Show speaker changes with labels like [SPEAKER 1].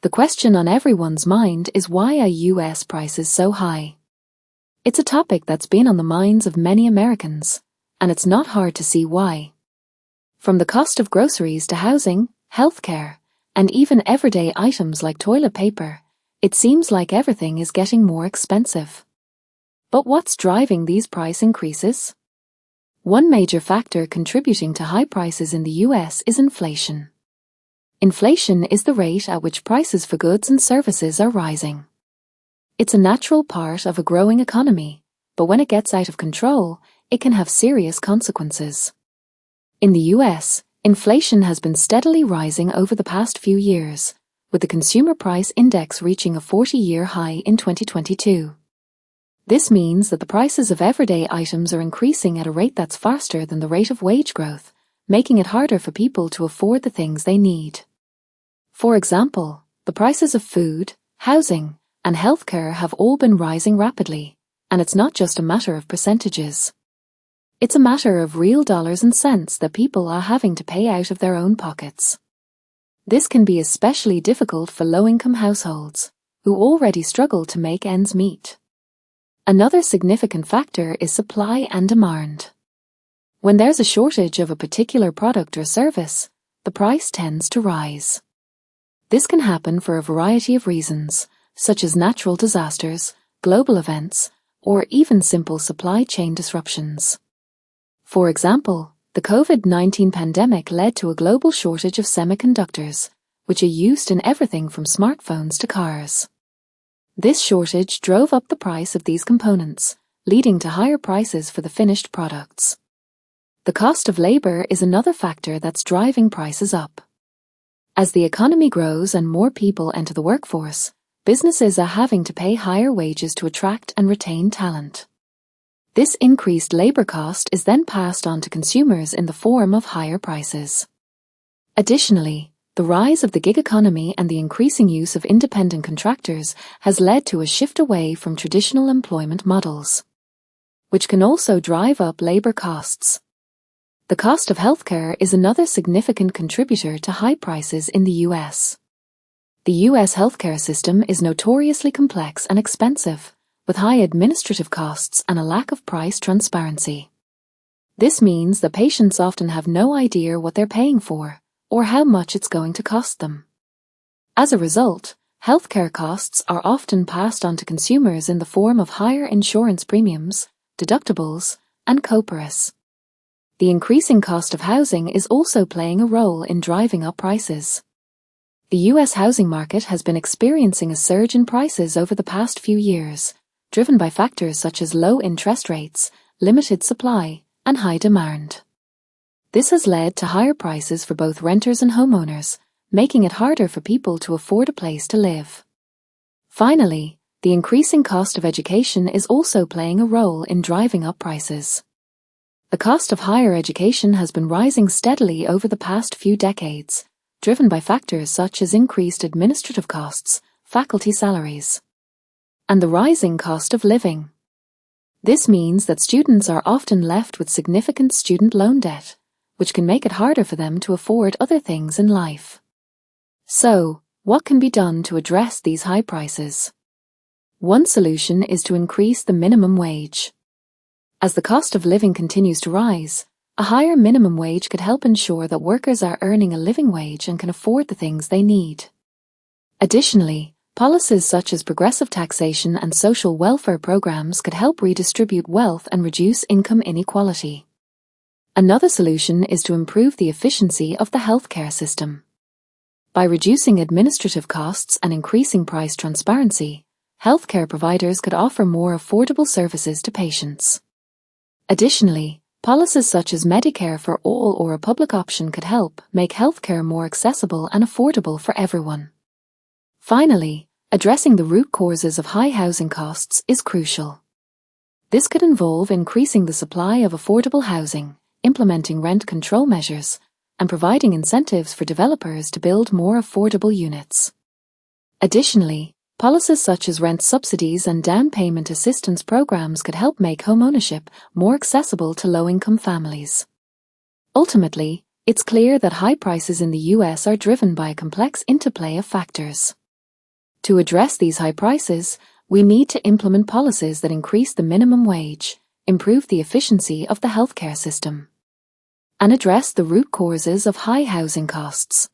[SPEAKER 1] The question on everyone's mind is, why are US prices so high? It's a topic that's been on the minds of many Americans, and it's not hard to see why. From the cost of groceries to housing, healthcare, and even everyday items like toilet paper, it seems like everything is getting more expensive. But what's driving these price increases? One major factor contributing to high prices in the US is inflation. Inflation is the rate at which prices for goods and services are rising. It's a natural part of a growing economy, but when it gets out of control, it can have serious consequences. In the US, inflation has been steadily rising over the past few years, with the Consumer Price Index reaching a 40-year high in 2022. This means that the prices of everyday items are increasing at a rate that's faster than the rate of wage growth, making it harder for people to afford the things they need. For example, the prices of food, housing, and healthcare have all been rising rapidly, and it's not just a matter of percentages. It's a matter of real dollars and cents that people are having to pay out of their own pockets. This can be especially difficult for low-income households, who already struggle to make ends meet. Another significant factor is supply and demand. When there's a shortage of a particular product or service, the price tends to rise. This can happen for a variety of reasons, such as natural disasters, global events, or even simple supply chain disruptions. For example, the COVID-19 pandemic led to a global shortage of semiconductors, which are used in everything from smartphones to cars. This shortage drove up the price of these components, leading to higher prices for the finished products. The cost of labor is another factor that's driving prices up. As the economy grows and more people enter the workforce, businesses are having to pay higher wages to attract and retain talent. This increased labor cost is then passed on to consumers in the form of higher prices. Additionally, the rise of the gig economy and the increasing use of independent contractors has led to a shift away from traditional employment models, which can also drive up labor costs. The cost of healthcare is another significant contributor to high prices in the US. The US healthcare system is notoriously complex and expensive, with high administrative costs and a lack of price transparency. This means that patients often have no idea what they're paying for, or how much it's going to cost them. As a result, healthcare costs are often passed on to consumers in the form of higher insurance premiums, deductibles, and copays. The increasing cost of housing is also playing a role in driving up prices. The US housing market has been experiencing a surge in prices over the past few years, driven by factors such as low interest rates, limited supply, and high demand. This has led to higher prices for both renters and homeowners, making it harder for people to afford a place to live. Finally, the increasing cost of education is also playing a role in driving up prices. The cost of higher education has been rising steadily over the past few decades, driven by factors such as increased administrative costs, faculty salaries, and the rising cost of living. This means that students are often left with significant student loan debt, which can make it harder for them to afford other things in life. So, what can be done to address these high prices? One solution is to increase the minimum wage. As the cost of living continues to rise, a higher minimum wage could help ensure that workers are earning a living wage and can afford the things they need. Additionally, policies such as progressive taxation and social welfare programs could help redistribute wealth and reduce income inequality. Another solution is to improve the efficiency of the healthcare system. By reducing administrative costs and increasing price transparency, healthcare providers could offer more affordable services to patients. Additionally, policies such as Medicare for all or a public option could help make healthcare more accessible and affordable for everyone. Finally, addressing the root causes of high housing costs is crucial. This could involve increasing the supply of affordable housing, implementing rent control measures, and providing incentives for developers to build more affordable units. Additionally, policies such as rent subsidies and down payment assistance programs could help make homeownership more accessible to low-income families. Ultimately, it's clear that high prices in the US are driven by a complex interplay of factors. To address these high prices, we need to implement policies that increase the minimum wage, improve the efficiency of the healthcare system, and address the root causes of high housing costs.